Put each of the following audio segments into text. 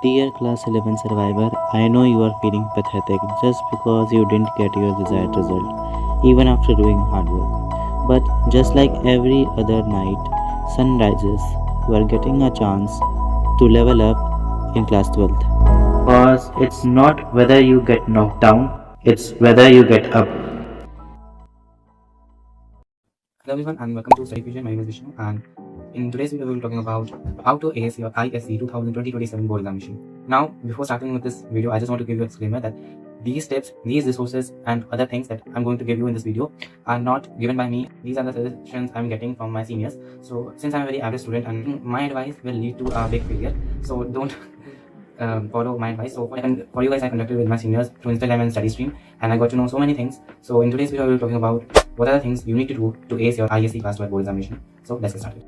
Dear Class 11 survivor, I know you are feeling pathetic just because you didn't get your desired result, even after doing hard work. But just like every other night, sun rises, you are getting a chance to level up in Class 12th. Cause it's not whether you get knocked down, it's whether you get up. Hello everyone and welcome to Study Fusion. My name is Vishnu, and in today's video we will be talking about how to ace your ISC 2020-27 board examination. Now, before starting with this video, I just want to give you a disclaimer that these tips, these resources and other things that I'm going to give you in this video are not given by me. These are the suggestions I'm getting from my seniors. So since I'm a very average student and my advice will lead to a big failure, so don't follow my advice. So for you guys, I conducted with my seniors through Instagram and study stream, and I got to know so many things. So in today's video, we'll be talking about what are the things you need to do to ace your ISC Class 12 board examination. So let's get started.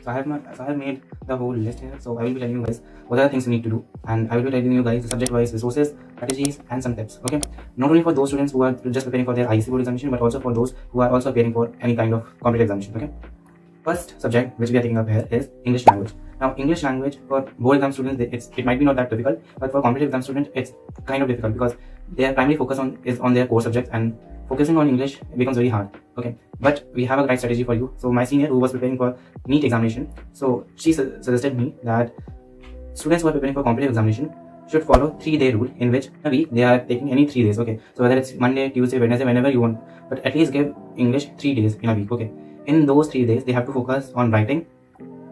So I have made the whole list here. So I will be telling you guys what are the things you need to do, and I will be telling you guys the subject-wise resources, strategies, and some tips. Okay, not only for those students who are just preparing for their ISC board examination, but also for those who are also preparing for any kind of competitive examination. Okay, first subject which we are taking up here is English language. Now, English language for board exam students, it might be not that difficult, but for competitive exam students, it's kind of difficult because their primary focus is on their core subjects, and focusing on English becomes very hard. Okay, but we have a right strategy for you. So my senior who was preparing for NEET examination, so she suggested me that students who are preparing for competitive examination should follow 3-day rule, in which a week they are taking any 3 days. Okay, so whether it's Monday, Tuesday, Wednesday, whenever you want, but at least give English 3 days in a week. Okay, in those 3 days they have to focus on writing,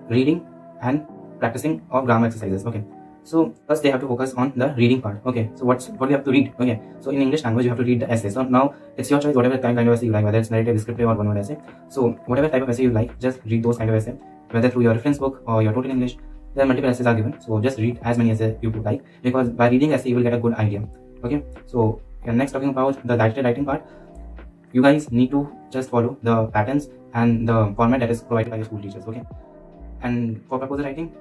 reading, and practicing of grammar exercises. Okay, so first they have to focus on the reading part. Okay, so what we have to read. Okay, so in English language you have to read the essays. So now it's your choice, whatever kind of essay you like, whether it's narrative, descriptive, or one-word essay. So whatever type of essay you like, just read those kind of essay, whether through your reference book or your total English. There are multiple essays are given, so just read as many essays you could like, because by reading essay you will get a good idea. Okay, so next, talking about the directed writing part, you guys need to just follow the patterns and the format that is provided by your school teachers. Okay, and for proposal writing,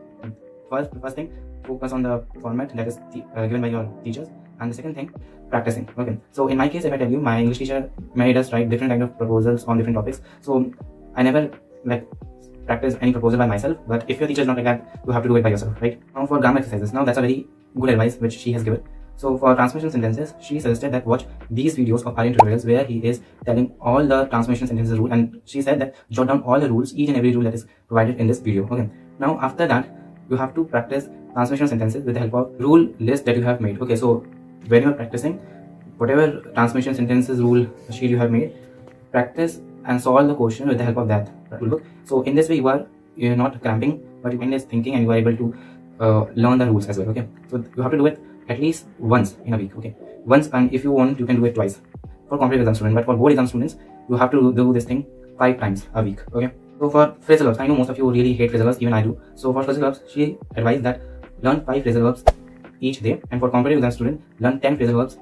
first thing, focus on the format that is given by your teachers, and the second thing, practicing. Okay, so in my case, if I tell you, my English teacher made us write different kind of proposals on different topics, so I never practice any proposal by myself. But if your teacher is not like that, you have to do it by yourself, right? Now for grammar exercises, now that's a very good advice which she has given. So for transformation sentences, she suggested that watch these videos of Aryan tutorials where he is telling all the transformation sentences rule, and she said that jot down all the rules, each and every rule that is provided in this video. Okay, now after that you have to practice transformation sentences with the help of rule list that you have made. Okay, so when you are practicing whatever transformation sentences rule sheet you have made, practice and solve the question with the help of that rule book. So in this way you're not cramping, but your mind is thinking and you are able to learn the rules as well. Okay, so you have to do it at least once in a week. Okay, once, and if you want you can do it twice for competitive exam students, but for board exam students you have to do this thing 5 times a week. Okay, so for phrasal verbs, I know most of you really hate phrasal verbs, even I do. So for phrasal verbs, she advised that learn 5 phrasal verbs each day, and for competitive exam student, learn 10 phrasal verbs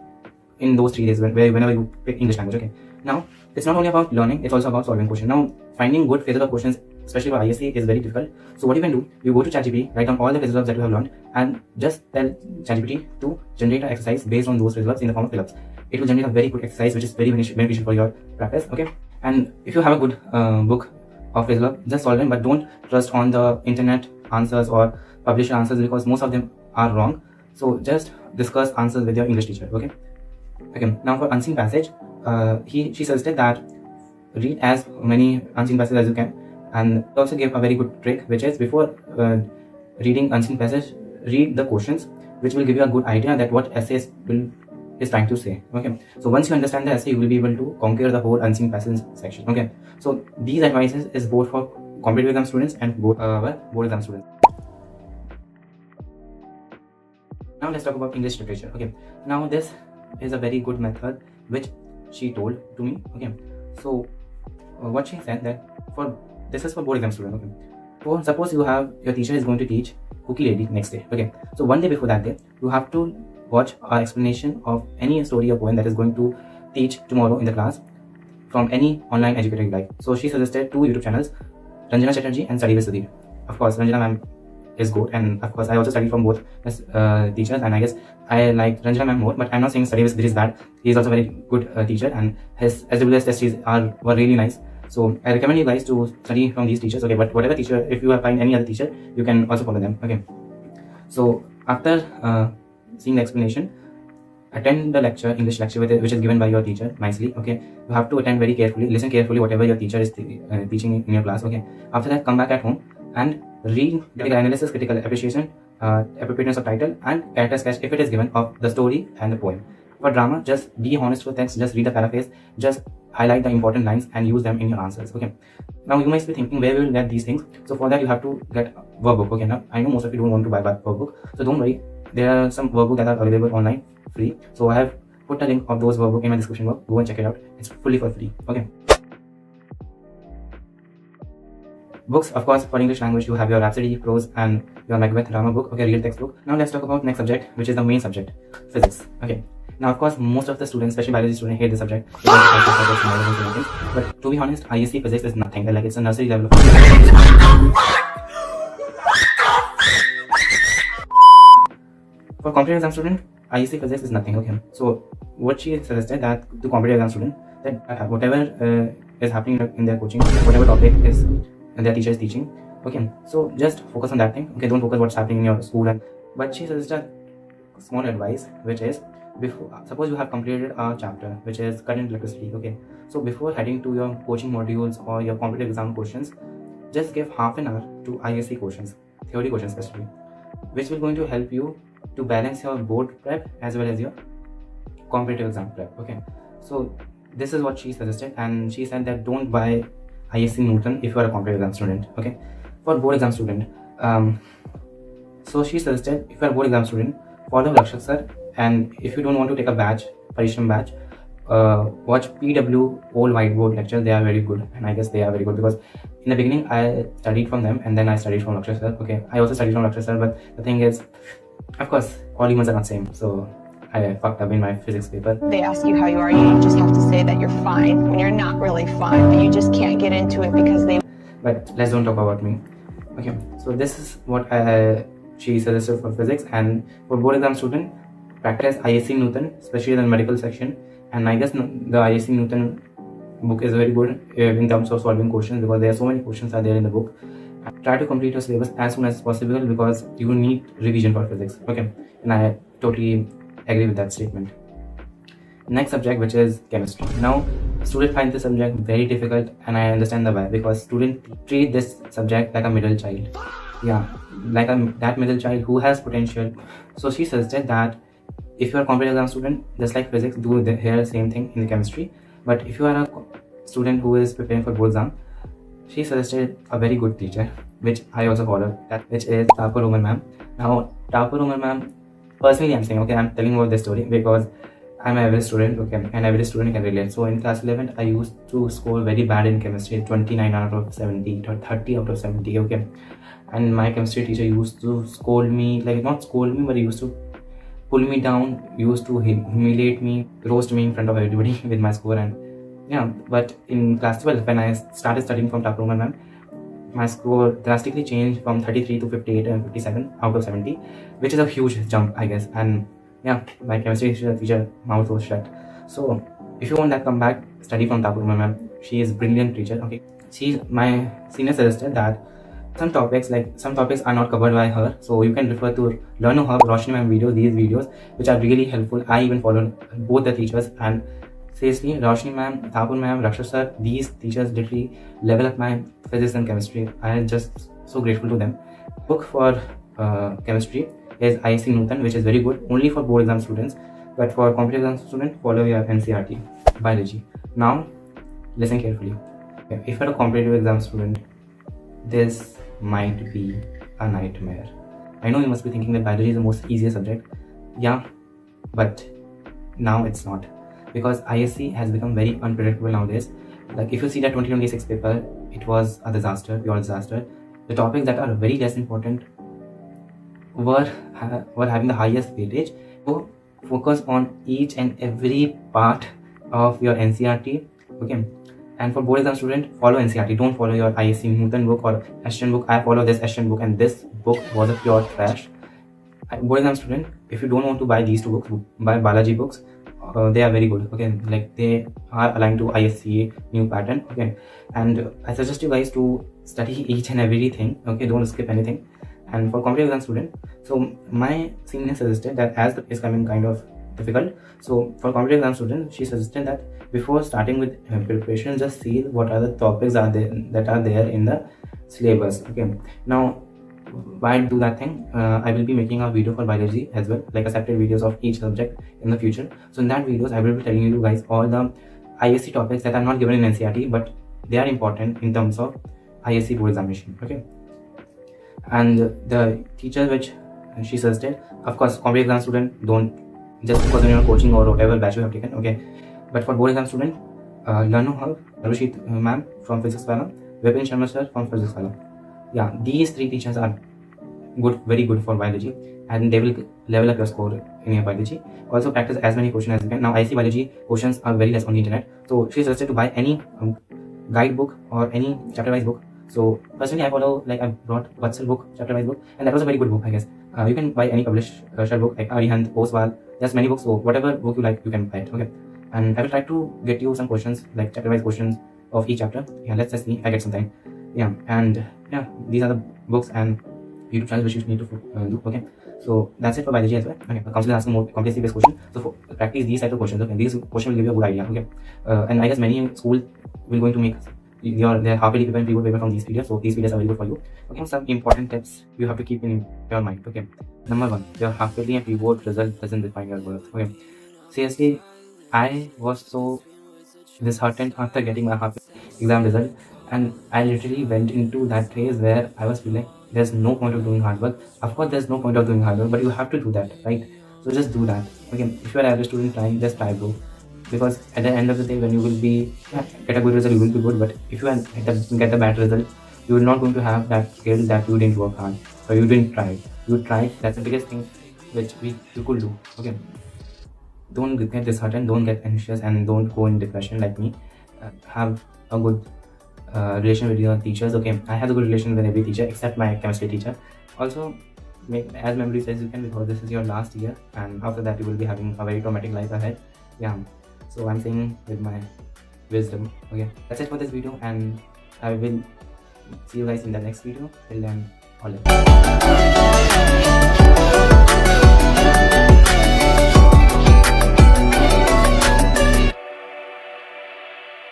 in those 3 days whenever you pick English language. Okay, now it's not only about learning, it's also about solving questions. Now finding good phrasal verb questions, especially for ISC, is very difficult. So what you can do, you go to ChatGPT, write down all the phrasal verbs that you have learned, and just tell ChatGPT to generate an exercise based on those phrasal verbs in the form of fill-ups. It will generate a very good exercise which is very beneficial for your practice. Okay, and if you have a good book of phrasal verb, just solve them, but don't trust on the internet answers or published answers, because most of them are wrong. So just discuss answers with your English teacher. Okay, now for unseen passage, she suggested that read as many unseen passages as you can, and also gave a very good trick, which is before reading unseen passage, read the questions, which will give you a good idea that what essay is trying to say. Okay, so once you understand the essay, you will be able to conquer the whole unseen passage section. Okay, so these advices is both for competitive exam students and board exam students. Now let's talk about English literature. Okay, now this is a very good method which she told to me. Okay, so what she said that this is for board exam student. Okay, so suppose your teacher is going to teach Cookie Lady next day. Okay, so one day before that day, you have to watch an explanation of any story or poem that is going to teach tomorrow in the class from any online educator you like. So she suggested 2 YouTube channels, Ranjana Chatterjee and Study with Sudhir. Of course, Ranjana ma'am is good, and of course I also studied from both teachers, and I guess I like Ranjana ma'am more, but I'm not saying Study with Sudhir is bad. He is also a very good teacher, and his SWS tests were really nice. So I recommend you guys to study from these teachers, okay? But whatever teacher, if you find any other teacher, you can also follow them, okay? So after seeing the explanation, attend the lecture, English lecture, which is given by your teacher nicely, okay? You have to attend very carefully, listen carefully whatever your teacher is teaching in your class, okay? After that, come back at home and read critical analysis, critical appreciation, appropriateness of title, and character sketch if it is given of the story and the poem. For drama, just be honest with text, just read the paraphrase, just highlight the important lines and use them in your answers, okay? Now you might be thinking, where will you get these things? So for that, you have to get workbook, okay? Now I know most of you don't want to buy workbook, so don't worry, there are some workbooks that are available online free. So I have put a link of those workbook in my description box. Go and check it out. It's fully for free, okay? Books, of course, for English language, you have your Rhapsody, Prose, and your Macbeth drama book, okay, real textbook. Now let's talk about next subject, which is the main subject, physics, okay? Now, of course, most of the students, especially biology students, hate this subject because but to be honest, ISC physics is nothing. Like, it's a nursery level of for competitive exam student, ISC physics is nothing, okay? So what she suggested that to competitive exam student, that whatever is happening in their coaching, whatever topic is their teacher is teaching, okay, so just focus on that thing, okay? Don't focus what's happening in your school. But she suggested small advice, which is, before, suppose you have completed a chapter which is current electricity, okay? So before heading to your coaching modules or your competitive exam questions, just give half an hour to ISC questions, theory questions especially, which will going to help you to balance your board prep as well as your competitive exam prep, okay? So this is what she suggested, and she said that don't buy ISC Newton if you are a competitive exam student, okay? For board exam student, so she suggested if you are a board exam student, follow Rakshak sir, and if you don't want to take a batch, Parishram batch, watch PW old whiteboard lecture. They are very good, and I guess they are very good because in the beginning I studied from them and then I studied from Rakshak sir, okay? I also studied from Rakshak sir, but the thing is, of course, all humans are not same, so I fucked up in my physics paper. They ask you how you are, you just have to say that you're fine when you're not really fine, but you just can't get into it because they... But let's don't talk about me, okay? So this is what she suggested for physics, and for board exam student, practice ISC Newton, especially in the medical section, and I guess the ISC Newton book is very good in terms of solving questions because there are so many questions are there in the book. Try to complete your syllabus as soon as possible because you need revision for physics, okay? And I totally agree with that statement. Next subject, which is chemistry. Now students find this subject very difficult, and I understand the why, because students treat this subject like a middle child, yeah, like that middle child who has potential. So she suggested that if you are a competitive exam student, just like physics, do the same thing in the chemistry. But if you are a student who is preparing for board exam, she suggested a very good teacher, which I also follow, which is Tapur Roman ma'am. Now Tapur Roman ma'am, personally I'm saying, okay, I'm telling about this story because I'm an average student, okay, and average student can relate. So in class 11, I used to score very bad in chemistry, 29 out of 70 or 30 out of 70, okay? And my chemistry teacher used to scold me, like not scold me, but he used to pull me down, used to humiliate me, roast me in front of everybody with my score. And yeah, but in class 12, when I started studying from Tapur Roman ma'am, my score drastically changed from 33 to 58 and 57 out of 70, which is a huge jump, I guess. And yeah, my chemistry teacher mouth was shut. So if you want that comeback, study from Tapur Roman ma'am. She is brilliant teacher, okay? My senior suggested that some topics are not covered by her, so you can refer to Learn of Her, Roshni ma'am videos, these videos, which are really helpful. I even follow both the teachers, and seriously, Roshni ma'am, Tapur ma'am, Rakshak sir, these teachers literally level up my physics and chemistry. I am just so grateful to them. Book for chemistry is ISC Newton, which is very good, only for board exam students, but for competitive exam students, follow your NCERT, biology. Now, listen carefully. If you're a competitive exam student, this might be a nightmare. I know you must be thinking that biology is the most easiest subject. Yeah, but now it's not, because ISC has become very unpredictable nowadays. Like if you see that 2026 paper, it was a disaster, pure disaster. The topics that are very less important were having the highest weightage. So focus on each and every part of your NCERT, okay? And for board exam student, follow NCERT. Don't follow your ISC Newton book or Ashton book. I follow this Ashton book, and this book was a pure trash. Board exam student, if you don't want to buy these two books, buy biology books they are very good. Okay, like they are aligned to ISC new pattern. Okay, and I suggest you guys to study each and everything. Okay, don't skip anything. And for competitive exam student, so my senior suggested that as the is coming kind of difficult, so for competitive exam student, she suggested that before starting with preparation, just see what are the topics are there that are there in the syllabus. Okay, now why do that thing? I will be making a video for biology as well, like a separate videos of each subject in the future. So in that videos, I will be telling you guys all the ISC topics that are not given in NCERT, but they are important in terms of ISC board examination. Okay, and the teacher which she suggested, of course, competitive exam student, don't just because you're coaching or whatever batch you have taken. Okay, but for board exam student, learn how Rashid ma'am from physics wala, Vipin Sharma sir from physics wala. Yeah, these three teachers are good, very good for biology, and they will level up your score in your biology. Also practice as many questions as you can. Now IC biology questions are very less on the internet, so she suggested to buy any guidebook or any chapter wise book. So personally I follow, like I brought Vatsal book, chapter wise book, and that was a very good book, I guess. You can buy any published book like Arihant, Oswal. There's many books, so whatever book you like you can buy it. Okay, and I will try to get you some questions, like chapter wise questions of each chapter. Yeah, let's just see if I get some time. Yeah, and yeah, these are the books and YouTube channels which you need to do. Okay, so that's it for biology as well. Okay, counselor asking more competency based question, so for practice these type of questions. Okay, these questions will give you a good idea. Okay, and I guess many school will going to make their half yearly paper and pre-board paper from these videos, so these videos are very good for you. Okay, some important tips you have to keep in your mind. Okay, number one, your half yearly and pre-board result doesn't define your worth. Okay, seriously, I was so disheartened after getting my half exam result, and I literally went into that phase where I was feeling there's no point of doing hard work. Of course there's no point of doing hard work, but you have to do that, right? So just do that. Okay, if you are an average student trying, just try, bro, because at the end of the day, when you will be get a good result, you will be good. But if you get a bad result, you will not going to have that skill that you didn't work hard or you didn't try. You tried. That's the biggest thing which you could do. Okay, don't get disheartened, don't get anxious, and don't go in depression like me. Have a good relation with your teachers. Okay, I have a good relation with every teacher except my chemistry teacher. Also make as memories as you can, because this is your last year, and after that you will be having a very traumatic life ahead. Yeah, so I'm saying with my wisdom. Okay, that's it for this video, and I will see you guys in the next video. Till then, all right.